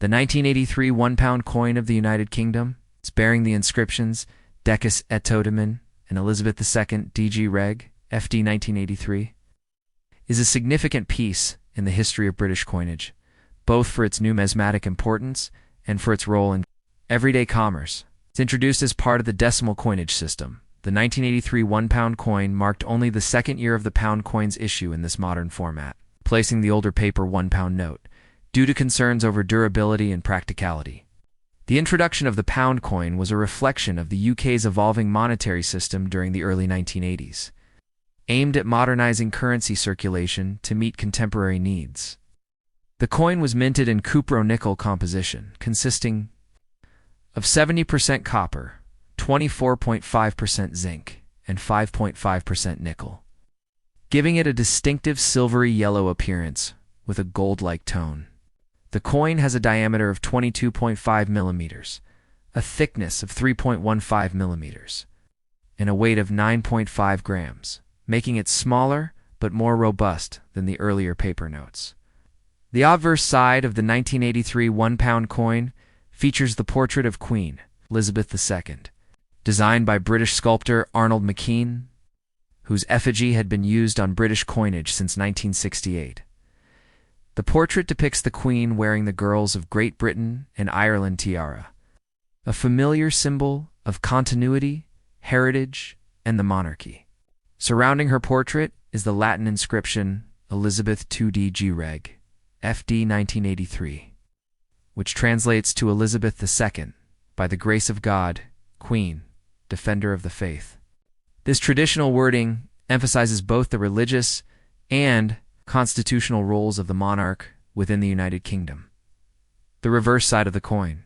The 1983 £1 coin of the United Kingdom, bearing the inscriptions Decus et Totemen and Elizabeth II DG Reg. FD 1983, is a significant piece in the history of British coinage, both for its numismatic importance and for its role in everyday commerce. It's introduced as part of the decimal coinage system. The 1983 £1 coin marked only the second year of the pound coin's issue in this modern format, replacing the older paper £1 note, due to concerns over durability and practicality. The introduction of the pound coin was a reflection of the UK's evolving monetary system during the early 1980s, aimed at modernizing currency circulation to meet contemporary needs. The coin was minted in cupro-nickel composition, consisting of 70% copper, 24.5% zinc, and 5.5% nickel, giving it a distinctive silvery yellow appearance with a gold-like tone. The coin has a diameter of 22.5 millimeters, a thickness of 3.15 millimeters, and a weight of 9.5 grams, making it smaller but more robust than the earlier paper notes. The obverse side of the 1983 £1 coin features the portrait of Queen Elizabeth II, designed by British sculptor Arnold McKean, whose effigy had been used on British coinage since 1968. The portrait depicts the Queen wearing the girls of Great Britain and Ireland tiara, a familiar symbol of continuity, heritage, and the monarchy. Surrounding her portrait is the Latin inscription Elizabeth II DG Reg. FD 1983, which translates to Elizabeth II, by the grace of God, Queen, Defender of the Faith. This traditional wording emphasizes both the religious and constitutional roles of the monarch within the United Kingdom. The reverse side of the coin,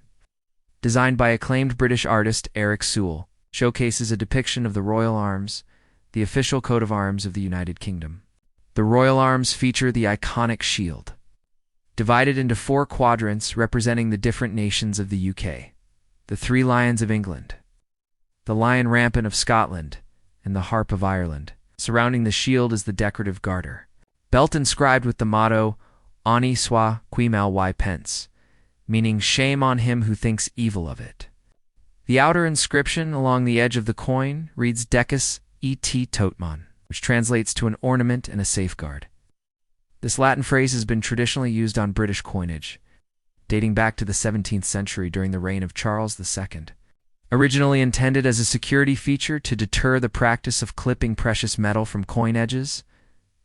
designed by acclaimed British artist Eric Sewell, showcases a depiction of the royal arms, the official coat of arms of the United Kingdom. The royal arms feature the iconic shield, divided into 4 quadrants representing the different nations of the UK, the 3 lions of England, the lion rampant of Scotland, and the harp of Ireland. Surrounding the shield is the decorative garter, belt inscribed with the motto Honi soit qui mal y pence, meaning shame on him who thinks evil of it. The outer inscription along the edge of the coin reads Decus et Totemen, which translates to an ornament and a safeguard. This Latin phrase has been traditionally used on British coinage, dating back to the 17th century during the reign of Charles II. Originally intended as a security feature to deter the practice of clipping precious metal from coin edges,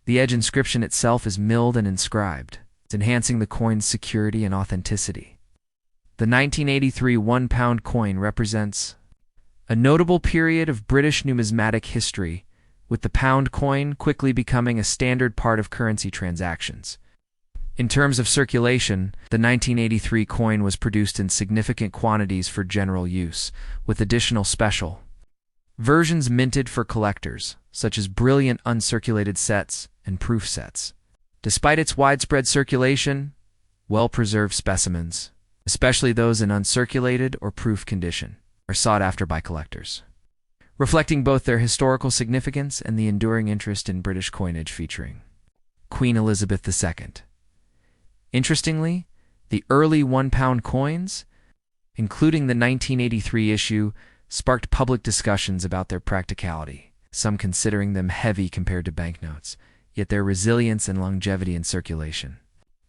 the edge inscription itself is milled and inscribed, enhancing the coin's security and authenticity. The 1983 £1 coin represents a notable period of British numismatic history, with the pound coin quickly becoming a standard part of currency transactions. In terms of circulation, the 1983 coin was produced in significant quantities for general use, with additional special versions minted for collectors, such as brilliant uncirculated sets and proof sets. Despite its widespread circulation, well-preserved specimens, especially those in uncirculated or proof condition, are sought after by collectors, reflecting both their historical significance and the enduring interest in British coinage featuring Queen Elizabeth II. Interestingly, the early £1 coins, including the 1983 issue, sparked public discussions about their practicality, some considering them heavy compared to banknotes, yet their resilience and longevity in circulation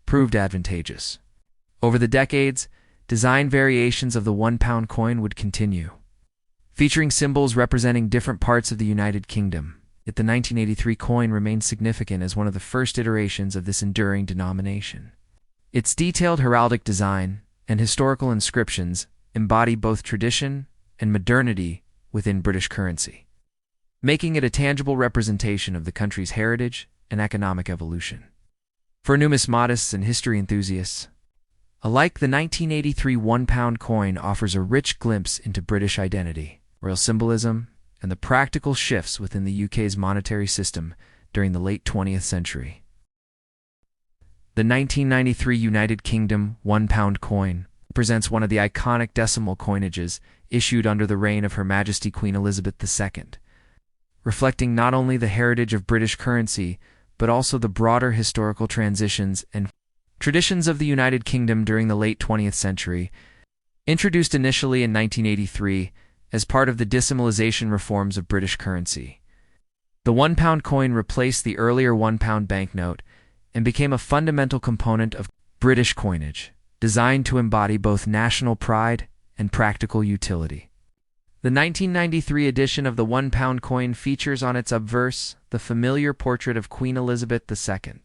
proved advantageous. Over the decades, design variations of the £1 coin would continue, featuring symbols representing different parts of the United Kingdom, yet the 1983 coin remained significant as one of the first iterations of this enduring denomination. Its detailed heraldic design and historical inscriptions embody both tradition and modernity within British currency, making it a tangible representation of the country's heritage and economic evolution. For numismatists and history enthusiasts alike, the 1983 £1 coin offers a rich glimpse into British identity, royal symbolism, and the practical shifts within the UK's monetary system during the late 20th century. The 1993 United Kingdom £1 coin represents one of the iconic decimal coinages issued under the reign of Her Majesty Queen Elizabeth II, reflecting not only the heritage of British currency, but also the broader historical transitions and Traditions of the United Kingdom during the late 20th century, introduced initially in 1983 as part of the decimalisation reforms of British currency. The £1 coin replaced the earlier £1 banknote and became a fundamental component of British coinage, designed to embody both national pride and practical utility. The 1993 edition of the £1 coin features on its obverse the familiar portrait of Queen Elizabeth II.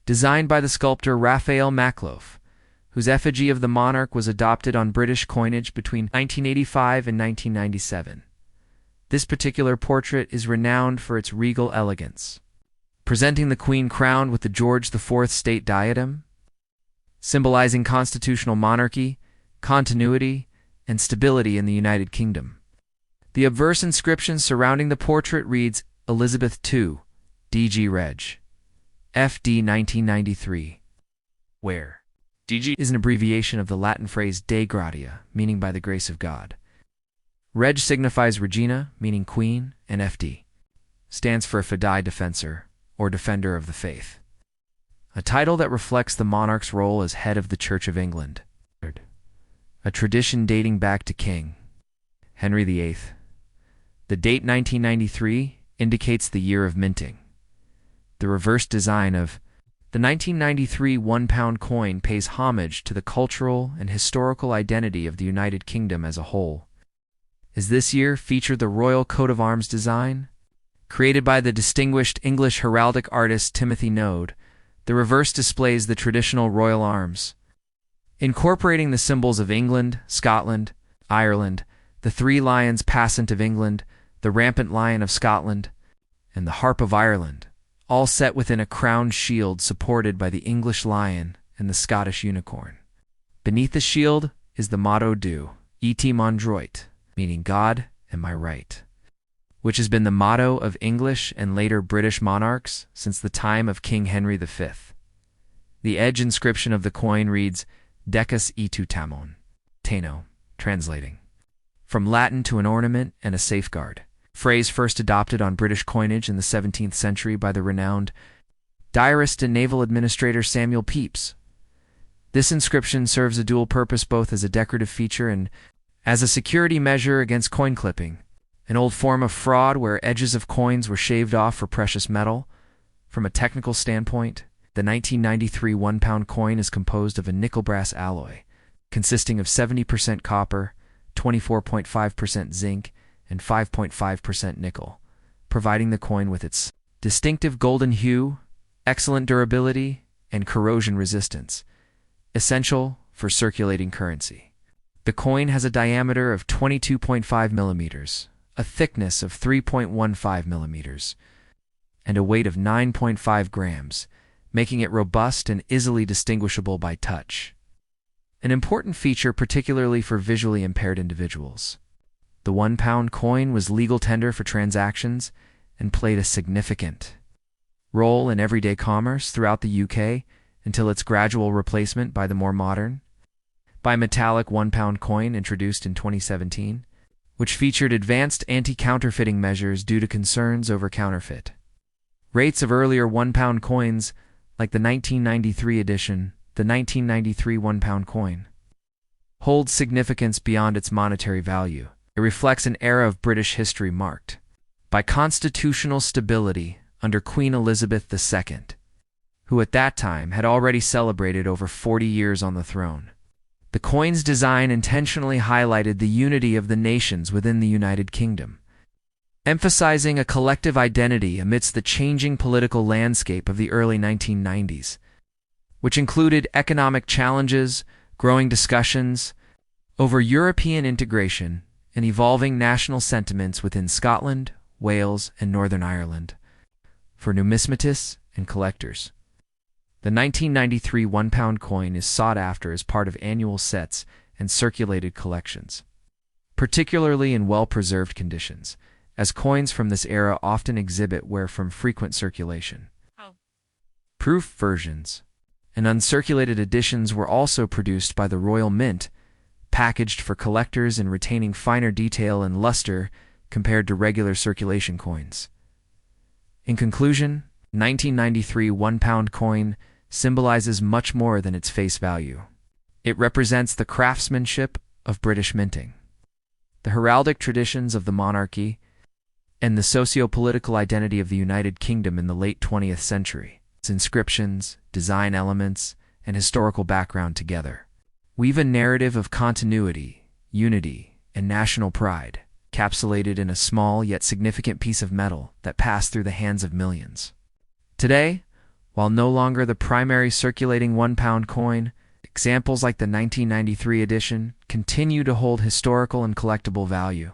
Designed by the sculptor Raphael Makloff, whose effigy of the monarch was adopted on British coinage between 1985 and 1997. This particular portrait is renowned for its regal elegance, presenting the Queen crowned with the George IV state diadem, symbolizing constitutional monarchy, continuity, and stability in the United Kingdom. The obverse inscription surrounding the portrait reads Elizabeth II, DG Reg. FD 1993, where DG is an abbreviation of the Latin phrase Dei Gratia, meaning by the grace of God. Reg signifies Regina, meaning queen, and FD stands for Fidei Defensor, or defender of the faith, a title that reflects the monarch's role as head of the Church of England, a tradition dating back to King Henry VIII. The date 1993 indicates the year of minting. The reverse design of the 1993 £1 coin pays homage to the cultural and historical identity of the United Kingdom as a whole, as this year featured the Royal Coat of Arms design. Created by the distinguished English heraldic artist Timothy Node, the reverse displays the traditional royal arms, incorporating the symbols of England, Scotland, Ireland, the three lions passant of England, the rampant lion of Scotland, and the harp of Ireland, all set within a crowned shield supported by the English lion and the Scottish unicorn. Beneath the shield is the motto Du et mon droit, meaning God and my right, which has been the motto of English and later British monarchs since the time of King Henry V. The edge inscription of the coin reads Decus et tamon, Tano, translating from Latin to an ornament and a safeguard, phrase first adopted on British coinage in the 17th century by the renowned diarist and naval administrator Samuel Pepys. This inscription serves a dual purpose both as a decorative feature and as a security measure against coin clipping, an old form of fraud where edges of coins were shaved off for precious metal. From a technical standpoint, the 1993 £1 coin is composed of a nickel-brass alloy, consisting of 70% copper, 24.5% zinc, and 5.5% nickel, providing the coin with its distinctive golden hue, excellent durability, and corrosion resistance, essential for circulating currency. The coin has a diameter of 22.5 millimeters, a thickness of 3.15 millimeters, and a weight of 9.5 grams, making it robust and easily distinguishable by touch. An important feature particularly for visually impaired individuals. The £1 coin was legal tender for transactions and played a significant role in everyday commerce throughout the UK until its gradual replacement by the more modern, bimetallic £1 coin introduced in 2017, which featured advanced anti-counterfeiting measures due to concerns over counterfeit rates of earlier £1 coins like the 1993 edition. The 1993 £1 coin holds significance beyond its monetary value. It reflects an era of British history marked by constitutional stability under Queen Elizabeth II, who at that time had already celebrated over 40 years on the throne. The coin's design intentionally highlighted the unity of the nations within the United Kingdom, emphasizing a collective identity amidst the changing political landscape of the early 1990s, which included economic challenges, growing discussions over European integration, and evolving national sentiments within Scotland, Wales, and Northern Ireland. For numismatists and collectors, the 1993 £1 coin is sought after as part of annual sets and circulated collections, particularly in well-preserved conditions, as coins from this era often exhibit wear from frequent circulation. Proof versions and uncirculated editions were also produced by the Royal Mint, packaged for collectors and retaining finer detail and luster compared to regular circulation coins. In conclusion, 1993 £1 coin symbolizes much more than its face value. It represents the craftsmanship of British minting, the heraldic traditions of the monarchy, and the socio-political identity of the United Kingdom in the late 20th century. Its inscriptions, design elements, and historical background together weave a narrative of continuity, unity, and national pride, encapsulated in a small yet significant piece of metal that passed through the hands of millions. Today, while no longer the primary circulating £1 coin, examples like the 1993 edition continue to hold historical and collectible value,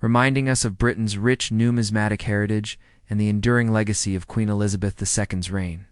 reminding us of Britain's rich numismatic heritage and the enduring legacy of Queen Elizabeth II's reign.